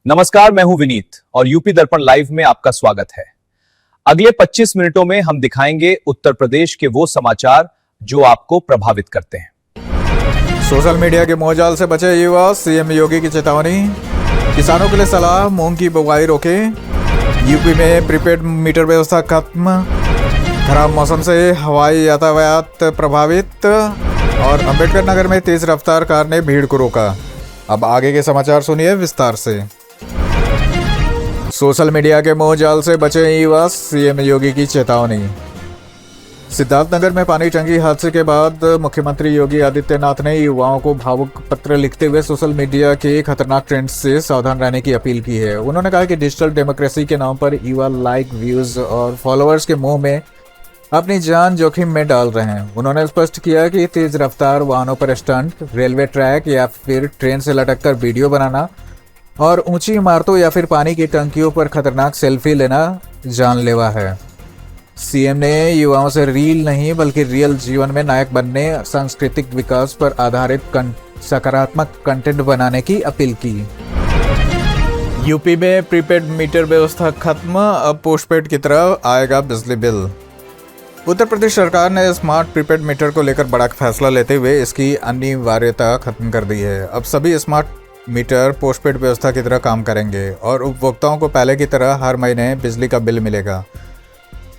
नमस्कार, मैं हूं विनीत और यूपी दर्पण लाइव में आपका स्वागत है। अगले 25 मिनटों में हम दिखाएंगे उत्तर प्रदेश के वो समाचार जो आपको प्रभावित करते हैं। सोशल मीडिया के मोहजाल से बचे युवा, सीएम योगी की चेतावनी। किसानों के लिए सलाह, मूंग की बुवाई रोके। यूपी में प्रीपेड मीटर व्यवस्था खत्म। खराब मौसम से हवाई यातायात प्रभावित। और अंबेडकर नगर में तेज रफ्तार कार ने भीड़ को रोका। अब आगे के समाचार सुनिए विस्तार से। सोशल मीडिया के मोहजाल से बचे युवा, सीएम योगी की चेतावनी। सिद्धार्थनगर में पानी टंकी हादसे के बाद मुख्यमंत्री योगी आदित्यनाथ ने युवाओं को भावुक पत्र लिखते हुए सोशल मीडिया के खतरनाक ट्रेंड से सावधान रहने की अपील की है। उन्होंने कहा कि डिजिटल डेमोक्रेसी के नाम पर युवा लाइक, व्यूज और फॉलोअर्स के मुंह में अपनी जान जोखिम में डाल रहे हैं। उन्होंने स्पष्ट किया कि तेज रफ्तार वाहनों पर स्टंट, रेलवे ट्रैक या फिर ट्रेन से लटक कर वीडियो बनाना और ऊंची इमारतों या फिर पानी की टंकियों पर खतरनाक सेल्फी लेना जानलेवा है। सीएम ने युवाओं से रील नहीं बल्कि रियल जीवन में नायक बनने, सांस्कृतिक विकास पर आधारित सकारात्मक कंटेंट बनाने की अपील की। यूपी में प्रीपेड मीटर व्यवस्था खत्म, अब पोस्टपेड की तरह आएगा बिजली बिल। उत्तर प्रदेश सरकार ने स्मार्ट प्रीपेड मीटर को लेकर बड़ा फैसला लेते हुए इसकी अनिवार्यता खत्म कर दी है। अब सभी स्मार्ट मीटर पोस्टपेड व्यवस्था की तरह काम करेंगे और उपभोक्ताओं को पहले की तरह हर महीने बिजली का बिल मिलेगा।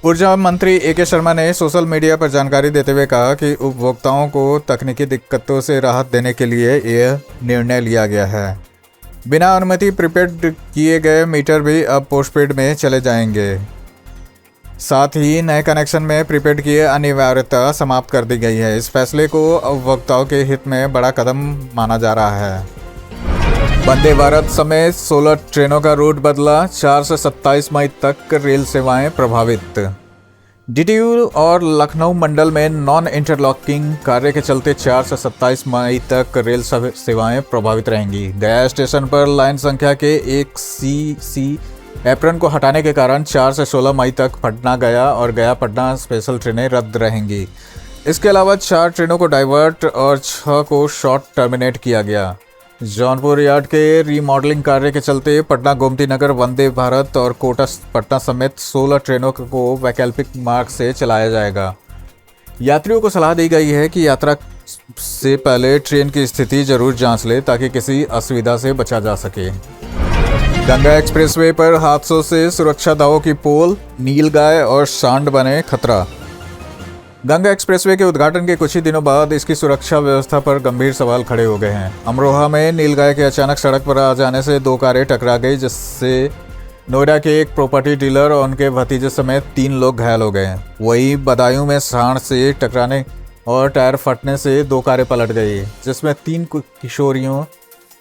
ऊर्जा मंत्री ए.के. शर्मा ने सोशल मीडिया पर जानकारी देते हुए कहा कि उपभोक्ताओं को तकनीकी दिक्कतों से राहत देने के लिए यह निर्णय लिया गया है। बिना अनुमति प्रीपेड किए गए मीटर भी अब पोस्टपेड में चले जाएंगे। साथ ही नए कनेक्शन में प्रीपेड की अनिवार्यता समाप्त कर दी गई है। इस फैसले को उपभोक्ताओं के हित में बड़ा कदम माना जा रहा है। वंदे भारत समेत 16 ट्रेनों का रूट बदला, 4 से 27 मई तक रेल सेवाएं प्रभावित। डीटीयू और लखनऊ मंडल में नॉन इंटरलॉकिंग कार्य के चलते 4 से 27 मई तक रेल सेवाएं प्रभावित रहेंगी। गया स्टेशन पर लाइन संख्या के एक सी एप्रन को हटाने के कारण 4 से 16 मई तक पटना गया और गया पटना स्पेशल ट्रेनें रद्द रहेंगी। इसके अलावा 4 ट्रेनों को डाइवर्ट और 6 को शॉर्ट टर्मिनेट किया गया। जौनपुर यार्ड के रीमॉडलिंग कार्य के चलते पटना गोमती नगर, वंदे भारत और कोटा पटना समेत 16 ट्रेनों को वैकल्पिक मार्ग से चलाया जाएगा। यात्रियों को सलाह दी गई है कि यात्रा से पहले ट्रेन की स्थिति जरूर जांच ले ताकि किसी असुविधा से बचा जा सके। गंगा एक्सप्रेसवे पर हादसों से सुरक्षा दावों की पोल, नीलगाय और सांड बने खतरा। गंगा एक्सप्रेसवे के उद्घाटन के कुछ ही दिनों बाद इसकी सुरक्षा व्यवस्था पर गंभीर सवाल खड़े हो गए हैं। अमरोहा में नीलगाय के अचानक सड़क पर आ जाने से 2 कारें टकरा गई, जिससे नोएडा के एक प्रॉपर्टी डीलर और उनके भतीजे समेत 3 लोग घायल हो गए। वहीं बदायूं में सांड से टकराने और टायर फटने से 2 कारें पलट गई, जिसमें 3 किशोरियों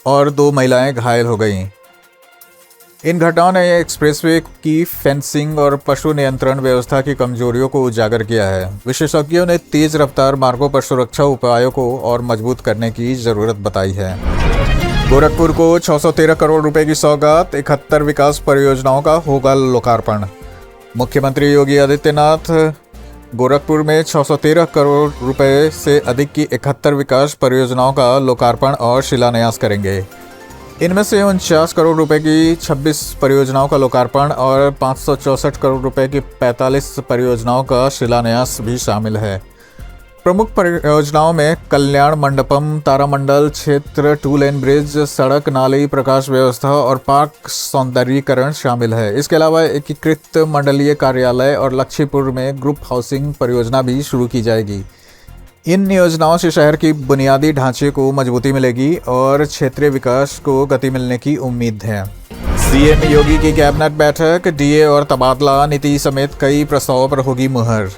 और 2 महिलाएं घायल हो गईं। इन घटनाओं ने एक्सप्रेसवे की फेंसिंग और पशु नियंत्रण व्यवस्था की कमजोरियों को उजागर किया है। विशेषज्ञों ने तेज रफ्तार मार्गों पर सुरक्षा उपायों को और मजबूत करने की जरूरत बताई है। गोरखपुर को 613 करोड़ रुपए की सौगात, 71 विकास परियोजनाओं का होगा लोकार्पण। मुख्यमंत्री योगी आदित्यनाथ गोरखपुर में 613 करोड़ रुपए से अधिक की 71 विकास परियोजनाओं का लोकार्पण और शिलान्यास करेंगे। इनमें से 49 करोड़ रुपए की 26 परियोजनाओं का लोकार्पण और 564 करोड़ रुपए की 45 परियोजनाओं का शिलान्यास भी शामिल है। प्रमुख परियोजनाओं में कल्याण मंडपम, तारामंडल क्षेत्र, 2 लेन ब्रिज, सड़क, नाली, प्रकाश व्यवस्था और पार्क सौंदर्यीकरण शामिल है। इसके अलावा एकीकृत मंडलीय कार्यालय और लक्ष्मीपुर में ग्रुप हाउसिंग परियोजना भी शुरू की जाएगी। इन योजनाओं से शहर की बुनियादी ढांचे को मजबूती मिलेगी और क्षेत्रीय विकास को गति मिलने की उम्मीद है। सीएम योगी की कैबिनेट बैठक, डीए और तबादला नीति समेत कई प्रस्तावों पर होगी मुहर।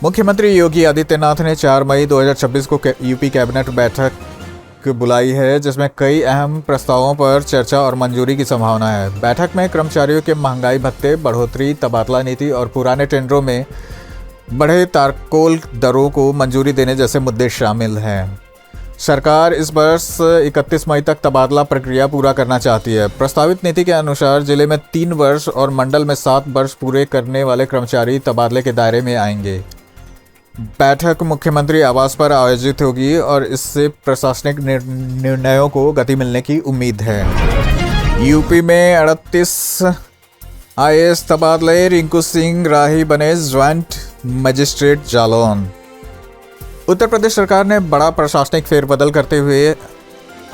मुख्यमंत्री योगी आदित्यनाथ ने 4 मई 2026 को यूपी कैबिनेट बैठक बुलाई है, जिसमें कई अहम प्रस्तावों पर चर्चा और मंजूरी की संभावना है। बैठक में कर्मचारियों के महंगाई भत्ते, बढ़ोतरी, तबादला नीति और पुराने टेंडरों में बढ़े तारकोल दरों को मंजूरी देने जैसे मुद्दे शामिल हैं। सरकार इस वर्ष 31 मई तक तबादला प्रक्रिया पूरा करना चाहती है। प्रस्तावित नीति के अनुसार जिले में 3 वर्ष और मंडल में 7 वर्ष पूरे करने वाले कर्मचारी तबादले के दायरे में आएंगे। बैठक मुख्यमंत्री आवास पर आयोजित होगी और इससे प्रशासनिक निर्णयों को गति मिलने की उम्मीद है। यूपी में 38 आईएएस तबादले, रिंकू सिंह राही बने ज्वाइंट मजिस्ट्रेट जालौन। उत्तर प्रदेश सरकार ने बड़ा प्रशासनिक फेरबदल करते हुए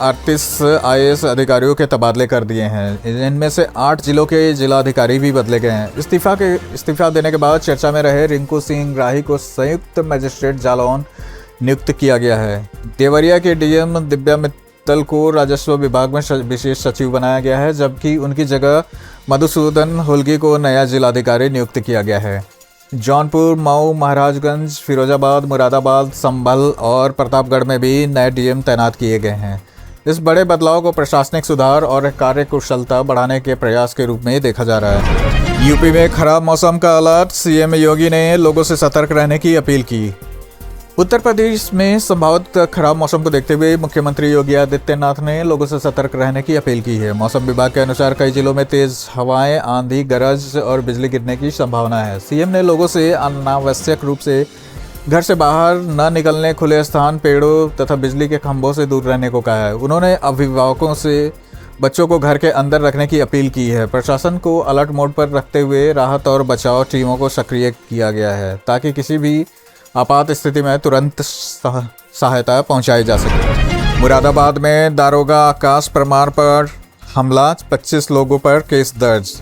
38 आईएएस अधिकारियों के तबादले कर दिए हैं। इनमें से 8 जिलों के जिलाधिकारी भी बदले गए हैं। इस्तीफा देने के बाद चर्चा में रहे रिंकू सिंह राही को संयुक्त मजिस्ट्रेट जालौन नियुक्त किया गया है। देवरिया के डीएम दिव्या मित्तल को राजस्व विभाग में विशेष सचिव बनाया गया है, जबकि उनकी जगह मधुसूदन हुल्गी को नया जिलाधिकारी नियुक्त किया गया है। जौनपुर, मऊ, महाराजगंज, फिरोजाबाद, मुरादाबाद, संभल और प्रतापगढ़ में भी नए डीएम तैनात किए गए हैं। इस बड़े बदलाव को प्रशासनिक सुधार और कार्यकुशलता बढ़ाने के प्रयास के रूप में देखा जा रहा है। यूपी में खराब मौसम का अलर्ट, सीएम योगी ने लोगों से सतर्क रहने की अपील की। उत्तर प्रदेश में संभावित खराब मौसम को देखते हुए मुख्यमंत्री योगी आदित्यनाथ ने लोगों से सतर्क रहने की अपील की है। मौसम विभाग के अनुसार कई जिलों में तेज हवाएं, आंधी, गरज और बिजली गिरने की संभावना है। सीएम ने लोगों से अनावश्यक रूप से घर से बाहर न निकलने, खुले स्थान, पेड़ों तथा बिजली के खंभों से दूर रहने को कहा है। उन्होंने अभिभावकों से बच्चों को घर के अंदर रखने की अपील की है। प्रशासन को अलर्ट मोड पर रखते हुए राहत और बचाव टीमों को सक्रिय किया गया है, ताकि किसी भी आपात स्थिति में तुरंत सहायता पहुंचाई जा सके। मुरादाबाद में दारोगा आकाश परमार पर हमला, 25 लोगों पर केस दर्ज।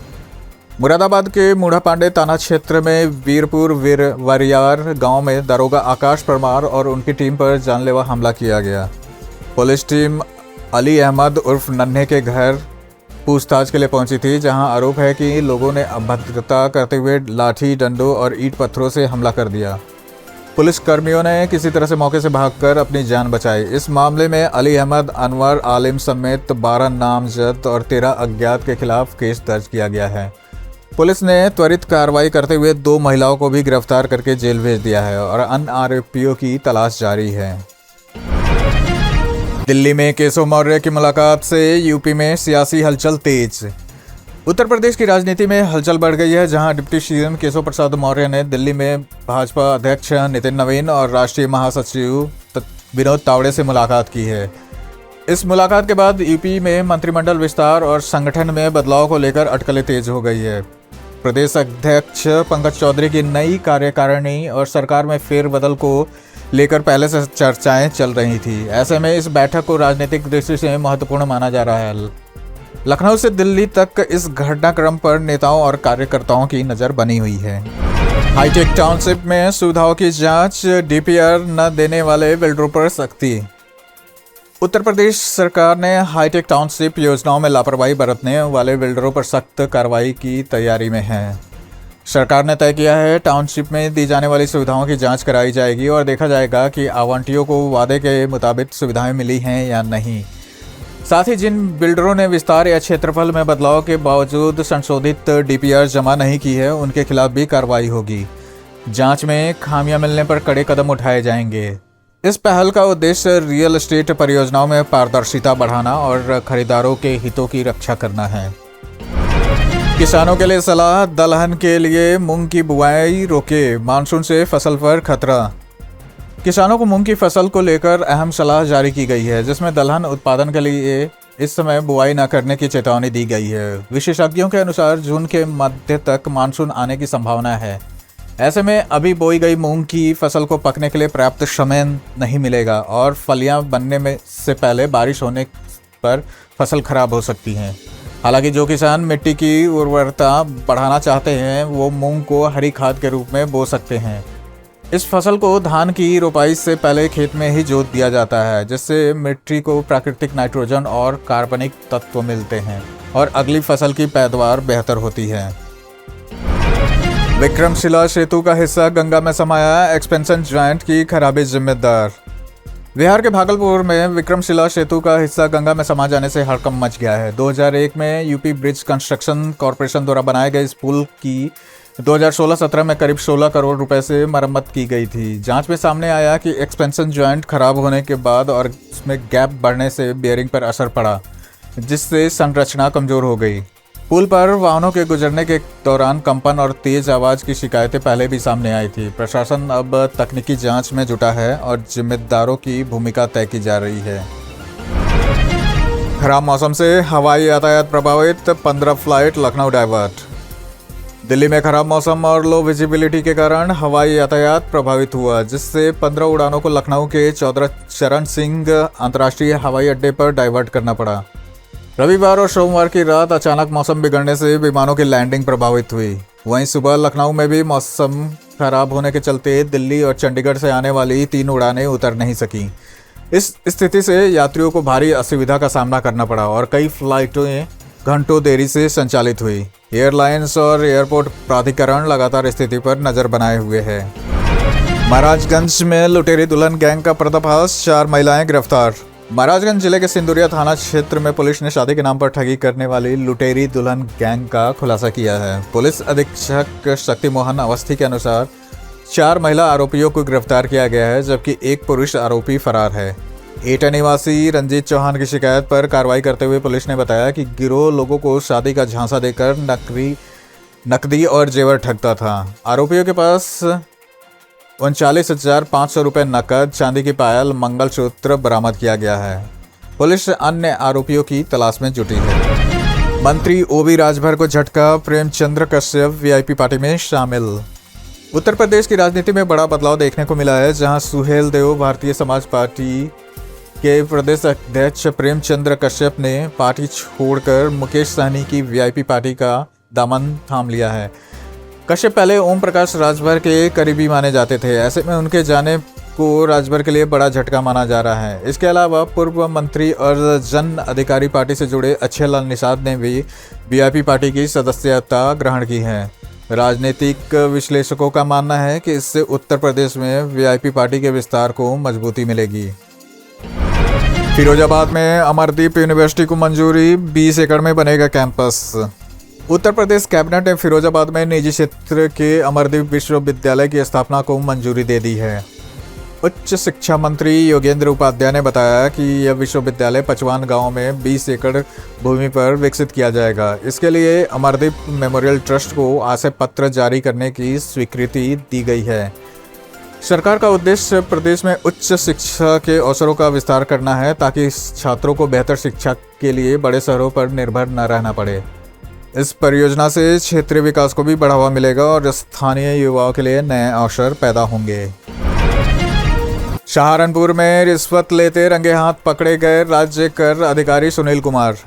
मुरादाबाद के मूढ़ा पांडे थाना क्षेत्र में वीरपुर वरियार गांव में दारोगा आकाश परमार और उनकी टीम पर जानलेवा हमला किया गया। पुलिस टीम अली अहमद उर्फ नन्हे के घर पूछताछ के लिए पहुंची थी, जहां आरोप है कि लोगों ने अभद्रता करते हुए लाठी, डंडों और ईंट पत्थरों से हमला कर दिया। पुलिस कर्मियों ने किसी तरह से मौके से भागकर अपनी जान बचाई। इस मामले में अली अहमद, अनवर आलिम समेत 12 नामजद और 13 अज्ञात के खिलाफ केस दर्ज किया गया है। पुलिस ने त्वरित कार्रवाई करते हुए 2 महिलाओं को भी गिरफ्तार करके जेल भेज दिया है और अन्य आरोपियों की तलाश जारी है। दिल्ली में केशव मौर्य की मुलाकात से यूपी में सियासी हलचल तेज। उत्तर प्रदेश की राजनीति में हलचल बढ़ गई है, जहां डिप्टी सीएम केशव प्रसाद मौर्य ने दिल्ली में भाजपा अध्यक्ष नितिन नवीन और राष्ट्रीय महासचिव विनोद तावड़े से मुलाकात की है। इस मुलाकात के बाद यूपी में मंत्रिमंडल विस्तार और संगठन में बदलाव को लेकर अटकलें तेज हो गई है। प्रदेश अध्यक्ष पंकज चौधरी की नई कार्यकारिणी और सरकार में फेरबदल को लेकर पहले से चर्चाएं चल रही थी। ऐसे में इस बैठक को राजनीतिक दृष्टि से महत्वपूर्ण माना जा रहा है। लखनऊ से दिल्ली तक इस घटनाक्रम पर नेताओं और कार्यकर्ताओं की नज़र बनी हुई है। हाईटेक टाउनशिप में सुविधाओं की जांच, डीपीआर न देने वाले बिल्डरों पर सख्ती। उत्तर प्रदेश सरकार ने हाईटेक टाउनशिप योजनाओं में लापरवाही बरतने वाले बिल्डरों पर सख्त कार्रवाई की तैयारी में है। सरकार ने तय किया है टाउनशिप में दी जाने वाली सुविधाओं की जांच कराई जाएगी और देखा जाएगा कि आवंटियों को वादे के मुताबिक सुविधाएं मिली हैं या नहीं। साथ ही जिन बिल्डरों ने विस्तार या क्षेत्रफल में बदलाव के बावजूद संशोधित डीपीआर जमा नहीं की है, उनके खिलाफ भी कार्रवाई होगी। जांच में खामियां मिलने पर कड़े कदम उठाए जाएंगे। इस पहल का उद्देश्य रियल एस्टेट परियोजनाओं में पारदर्शिता बढ़ाना और खरीदारों के हितों की रक्षा करना है। किसानों के लिए सलाह, दलहन के लिए मूंग की बुआई रोके, मानसून से फसल पर खतरा। किसानों को मूंग की फसल को लेकर अहम सलाह जारी की गई है, जिसमें दलहन उत्पादन के लिए इस समय बुआई न करने की चेतावनी दी गई है। विशेषज्ञों के अनुसार जून के मध्य तक मानसून आने की संभावना है। ऐसे में अभी बोई गई मूंग की फसल को पकने के लिए पर्याप्त समय नहीं मिलेगा और फलियां बनने में से पहले बारिश होने पर फसल खराब हो सकती है। हालांकि जो किसान मिट्टी की उर्वरता बढ़ाना चाहते हैं, वो मूंग को हरी खाद के रूप में बो सकते हैं। इस फसल को धान की रोपाई से पहले खेत में ही जोत दिया जाता है, जिससे मिट्टी को प्राकृतिक नाइट्रोजन और कार्बनिक तत्व मिलते हैं और अगली फसल की पैदावार बेहतर होती है। विक्रमशिला सेतु का हिस्सा गंगा में समाया, एक्सपेंशन ज्वाइंट की खराबी जिम्मेदार। बिहार के भागलपुर में विक्रमशिला सेतु का हिस्सा गंगा में समा जाने से हड़कंप मच गया है। 2001 में यूपी ब्रिज कंस्ट्रक्शन कॉरपोरेशन द्वारा बनाए गए इस पुल की 2016-17 में करीब 16 करोड़ रुपए से मरम्मत की गई थी। जांच में सामने आया कि एक्सपेंशन ज्वाइंट खराब होने के बाद और इसमें गैप बढ़ने से बेयरिंग पर असर पड़ा, जिससे संरचना कमजोर हो गई। पुल पर वाहनों के गुजरने के दौरान कंपन और तेज आवाज़ की शिकायतें पहले भी सामने आई थी। प्रशासन अब तकनीकी जांच में जुटा है और जिम्मेदारों की भूमिका तय की जा रही है। खराब मौसम से हवाई यातायात प्रभावित, 15 फ्लाइट लखनऊ डाइवर्ट। दिल्ली में खराब मौसम और लो विजिबिलिटी के कारण हवाई यातायात प्रभावित हुआ, जिससे 15 उड़ानों को लखनऊ के चौधरी चरण सिंह अंतर्राष्ट्रीय हवाई अड्डे पर डाइवर्ट करना पड़ा। रविवार और सोमवार की रात अचानक मौसम बिगड़ने से विमानों की लैंडिंग प्रभावित हुई। वहीं सुबह लखनऊ में भी मौसम खराब होने के चलते दिल्ली और चंडीगढ़ से आने वाली 3 उड़ानें उतर नहीं सकीं। इस स्थिति से यात्रियों को भारी असुविधा का सामना करना पड़ा और कई फ्लाइटें घंटों देरी से संचालित हुई। एयरलाइंस और एयरपोर्ट प्राधिकरण लगातार स्थिति पर नजर बनाए हुए है। महाराजगंज में लुटेरी दुल्हन गैंग का पर्दाफाश, 4 महिलाएं गिरफ्तार। महाराजगंज जिले के सिंदुरिया थाना क्षेत्र में पुलिस ने शादी के नाम पर ठगी करने वाली लुटेरी दुल्हन गैंग का खुलासा किया है। पुलिस अधीक्षक शक्ति मोहन अवस्थी के अनुसार 4 महिला आरोपियों को गिरफ्तार किया गया है, जबकि एक पुरुष आरोपी फरार है। एटा निवासी रंजीत चौहान की शिकायत पर कार्रवाई करते हुए पुलिस ने बताया कि गिरोह लोगों को शादी का झांसा देकर नकदी और जेवर ठगता था। आरोपियों के पास 39,500 रुपये नकद, चांदी की पायल, मंगलसूत्र बरामद किया गया है। पुलिस अन्य आरोपियों की तलाश में जुटी है। मंत्री ओबी राजभर को झटका, प्रेमचंद्र कश्यप वीआईपी पार्टी में शामिल। उत्तर प्रदेश की राजनीति में बड़ा बदलाव देखने को मिला है, जहां सुहेल देव भारतीय समाज पार्टी के प्रदेश अध्यक्ष प्रेमचंद्र कश्यप ने पार्टी छोड़कर मुकेश सहनी की वीआईपी पार्टी का दामन थाम लिया है। कश्यप पहले ओम प्रकाश राजभर के करीबी माने जाते थे। ऐसे में उनके जाने को राजभर के लिए बड़ा झटका माना जा रहा है। इसके अलावा पूर्व मंत्री और जन अधिकारी पार्टी से जुड़े अच्छे लाल निषाद ने भी वीआईपी पार्टी की सदस्यता ग्रहण की है। राजनीतिक विश्लेषकों का मानना है कि इससे उत्तर प्रदेश में वीआईपी पार्टी के विस्तार को मजबूती मिलेगी। फिरोजाबाद में अमरदीप यूनिवर्सिटी को मंजूरी, 20 एकड़ में बनेगा कैंपस। उत्तर प्रदेश कैबिनेट ने फिरोजाबाद में निजी क्षेत्र के अमरदीप विश्वविद्यालय की स्थापना को मंजूरी दे दी है। उच्च शिक्षा मंत्री योगेंद्र उपाध्याय ने बताया कि यह विश्वविद्यालय 55 गांव में 20 एकड़ भूमि पर विकसित किया जाएगा। इसके लिए अमरदीप मेमोरियल ट्रस्ट को आशय पत्र जारी करने की स्वीकृति दी गई है। सरकार का उद्देश्य प्रदेश में उच्च शिक्षा के अवसरों का विस्तार करना है, ताकि छात्रों को बेहतर शिक्षा के लिए बड़े शहरों पर निर्भर न रहना पड़े। इस परियोजना से क्षेत्रीय विकास को भी बढ़ावा मिलेगा और स्थानीय युवाओं के लिए नए अवसर पैदा होंगे। सहारनपुर में रिश्वत लेते रंगे हाथ पकड़े गए राज्य कर अधिकारी सुनील कुमार।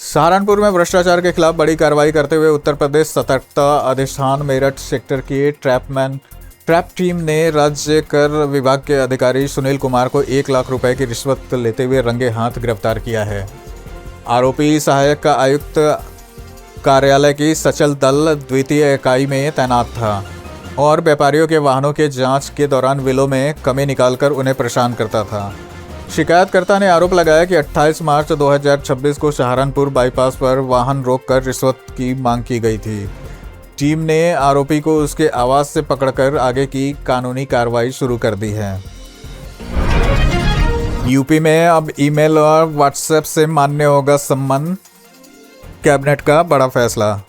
सहारनपुर में भ्रष्टाचार के खिलाफ बड़ी कार्रवाई करते हुए उत्तर प्रदेश सतर्कता अधिष्ठान मेरठ सेक्टर की ट्रैप टीम ने राज्य कर विभाग के अधिकारी सुनील कुमार को 1 लाख रुपए की रिश्वत लेते हुए रंगे हाथ गिरफ्तार किया है। आरोपी सहायक का आयुक्त कार्यालय की सचल दल द्वितीय इकाई में तैनात था और व्यापारियों के वाहनों के जांच के दौरान बिलों में कमी निकालकर उन्हें परेशान करता था। शिकायतकर्ता ने आरोप लगाया कि 28 मार्च 2026 को सहारनपुर बाईपास पर वाहन रोककर रिश्वत की मांग की गई थी। टीम ने आरोपी को उसके आवास से पकड़कर आगे की कानूनी कार्रवाई शुरू कर दी है। यूपी में अब ईमेल और व्हाट्सएप से मान्य होगा सम्मन, कैबिनेट का बड़ा फैसला।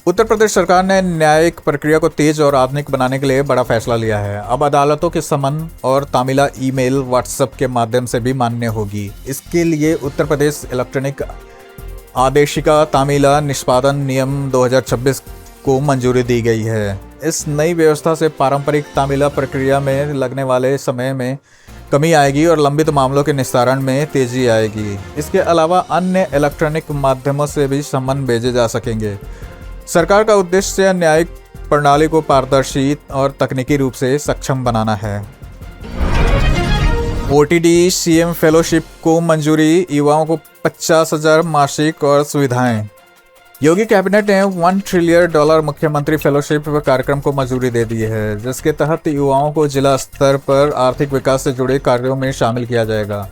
उत्तर प्रदेश सरकार ने न्यायिक प्रक्रिया को तेज और आधुनिक बनाने के लिए बड़ा फैसला लिया है। अब अदालतों के समन और तामिला ईमेल, व्हाट्सएप के माध्यम से भी मान्य होगी। इसके लिए उत्तर प्रदेश इलेक्ट्रॉनिक आदेशिका तामिला निष्पादन नियम 2026 को मंजूरी दी गई है। इस नई व्यवस्था से पारंपरिक तामिला प्रक्रिया में लगने वाले समय में कमी आएगी और लंबित मामलों के निस्तारण में तेजी आएगी। इसके अलावा अन्य इलेक्ट्रॉनिक माध्यमों से भी सम्मन भेजे जा सकेंगे। सरकार का उद्देश्य न्यायिक प्रणाली को पारदर्शी और तकनीकी रूप से सक्षम बनाना है। ओटीडी सीएम फेलोशिप को मंजूरी, युवाओं को 50,000 मासिक और सुविधाएं। योगी कैबिनेट ने $1 ट्रिलियन मुख्यमंत्री फेलोशिप कार्यक्रम को मंजूरी दे दी है, जिसके तहत युवाओं को जिला स्तर पर आर्थिक विकास से जुड़े कार्यों में शामिल किया जाएगा।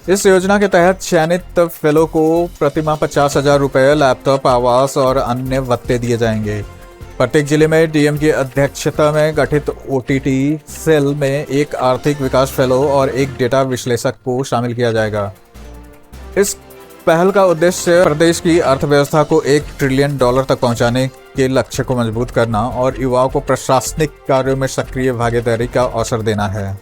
इस योजना के तहत चयनित फेलो को प्रतिमाह 50,000 रुपये, लैपटॉप, आवास और अन्य भत्ते दिए जाएंगे। प्रत्येक जिले में डीएम की अध्यक्षता में गठित ओटीटी सेल में एक आर्थिक विकास फेलो और एक डेटा विश्लेषक को शामिल किया जाएगा। इस पहल का उद्देश्य प्रदेश की अर्थव्यवस्था को $1 ट्रिलियन तक पहुंचाने के लक्ष्य को मजबूत करना और युवाओं को प्रशासनिक कार्यों में सक्रिय भागीदारी का अवसर देना है।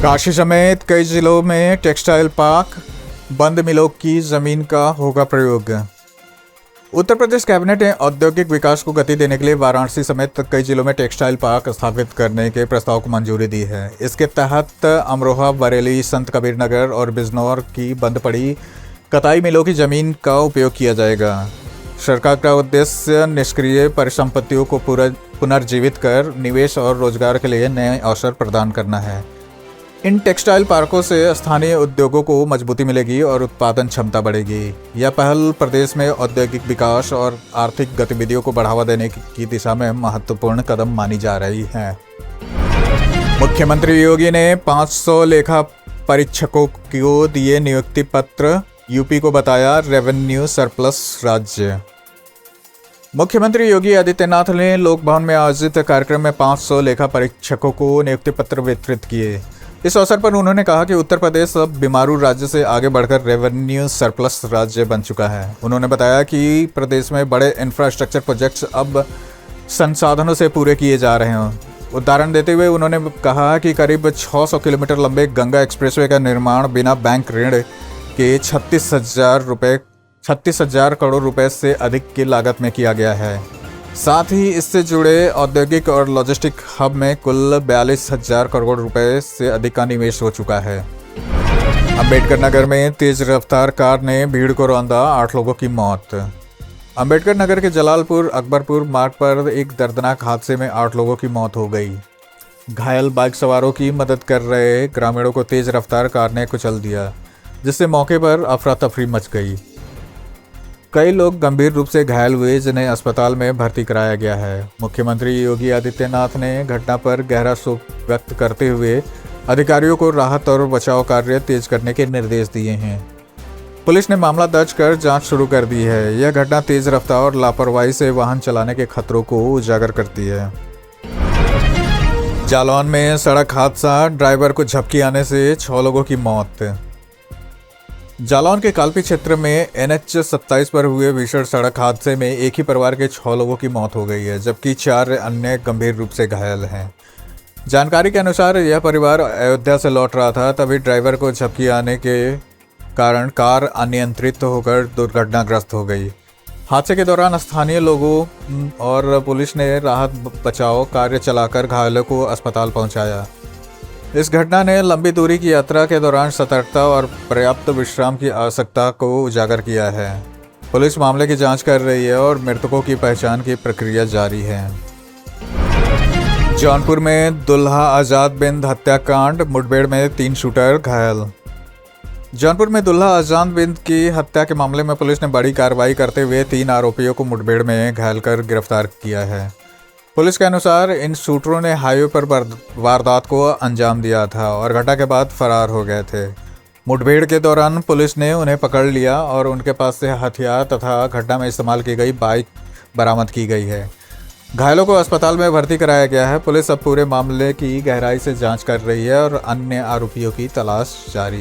काशी समेत कई जिलों में टेक्सटाइल पार्क, बंद मिलों की जमीन का होगा प्रयोग। उत्तर प्रदेश कैबिनेट ने औद्योगिक विकास को गति देने के लिए वाराणसी समेत कई जिलों में टेक्सटाइल पार्क स्थापित करने के प्रस्ताव को मंजूरी दी है। इसके तहत अमरोहा, बरेली, संत कबीर नगर और बिजनौर की बंद पड़ी कताई मिलों की जमीन का उपयोग किया जाएगा। सरकार का उद्देश्य निष्क्रिय परिसंपत्तियों को पुनर्जीवित कर निवेश और रोजगार के लिए नए अवसर प्रदान करना है। इन टेक्सटाइल पार्कों से स्थानीय उद्योगों को मजबूती मिलेगी और उत्पादन क्षमता बढ़ेगी। यह पहल प्रदेश में औद्योगिक विकास और आर्थिक गतिविधियों को बढ़ावा देने की दिशा में महत्वपूर्ण कदम मानी जा रही है। मुख्यमंत्री योगी ने 500 लेखा परीक्षकों को दिए नियुक्ति पत्र, यूपी को बताया रेवेन्यू सरप्लस राज्य। मुख्यमंत्री योगी आदित्यनाथ ने लोक भवन में आयोजित कार्यक्रम में 500 लेखा परीक्षकों को नियुक्ति पत्र वितरित किए। इस अवसर पर उन्होंने कहा कि उत्तर प्रदेश अब बीमारू राज्य से आगे बढ़कर रेवेन्यू सरप्लस राज्य बन चुका है। उन्होंने बताया कि प्रदेश में बड़े इंफ्रास्ट्रक्चर प्रोजेक्ट्स अब संसाधनों से पूरे किए जा रहे हैं। उदाहरण देते हुए उन्होंने कहा कि करीब 600 किलोमीटर लंबे गंगा एक्सप्रेसवे का निर्माण बिना बैंक ऋण के 36,000 करोड़ रुपए से अधिक की लागत में किया गया है। साथ ही इससे जुड़े औद्योगिक और लॉजिस्टिक हब में कुल 42,000 करोड़ रुपए से अधिक का निवेश हो चुका है। अंबेडकर नगर में तेज रफ्तार कार ने भीड़ को रौंदा, 8 लोगों की मौत। अंबेडकर नगर के जलालपुर अकबरपुर मार्ग पर एक दर्दनाक हादसे में 8 लोगों की मौत हो गई। घायल बाइक सवारों की मदद कर रहे ग्रामीणों को तेज रफ्तार कार ने कुचल दिया, जिससे मौके पर अफरा तफरी मच गई। कई लोग गंभीर रूप से घायल हुए, जिन्हें अस्पताल में भर्ती कराया गया है। मुख्यमंत्री योगी आदित्यनाथ ने घटना पर गहरा शोक व्यक्त करते हुए अधिकारियों को राहत और बचाव कार्य तेज करने के निर्देश दिए हैं। पुलिस ने मामला दर्ज कर जांच शुरू कर दी है। यह घटना तेज रफ्तार और लापरवाही से वाहन चलाने के खतरों को उजागर करती है। जालौन में सड़क हादसा, ड्राइवर को झपकी आने से 6 लोगों की मौत। जालौन के कालपी क्षेत्र में NH 27 पर हुए भीषण सड़क हादसे में एक ही परिवार के 6 लोगों की मौत हो गई है, जबकि 4 अन्य गंभीर रूप से घायल हैं। जानकारी के अनुसार यह परिवार अयोध्या से लौट रहा था, तभी ड्राइवर को झपकी आने के कारण कार अनियंत्रित होकर दुर्घटनाग्रस्त हो गई। हादसे के दौरान स्थानीय लोगों और पुलिस ने राहत बचाव कार्य चलाकर घायलों को अस्पताल पहुंचाया। इस घटना ने लंबी दूरी की यात्रा के दौरान सतर्कता और पर्याप्त विश्राम की आवश्यकता को उजागर किया है। पुलिस मामले की जांच कर रही है और मृतकों की पहचान की प्रक्रिया जारी है। जौनपुर में दुल्हा आजाद बिंद हत्याकांड, मुठभेड़ में 3 शूटर घायल। जौनपुर में दुल्हा आजाद बिंद की हत्या के मामले में पुलिस ने बड़ी कार्रवाई करते हुए 3 आरोपियों को मुठभेड़ में घायल कर गिरफ्तार किया है। पुलिस के अनुसार इन शूटरों ने हाईवे पर वारदात को अंजाम दिया था और घटना के बाद फरार हो गए थे। मुठभेड़ के दौरान पुलिस ने उन्हें पकड़ लिया और उनके पास से हथियार तथा घटना में इस्तेमाल की गई बाइक बरामद की गई है। घायलों को अस्पताल में भर्ती कराया गया है। पुलिस अब पूरे मामले की गहराई से जांच कर रही है और अन्य आरोपियों की तलाश जारी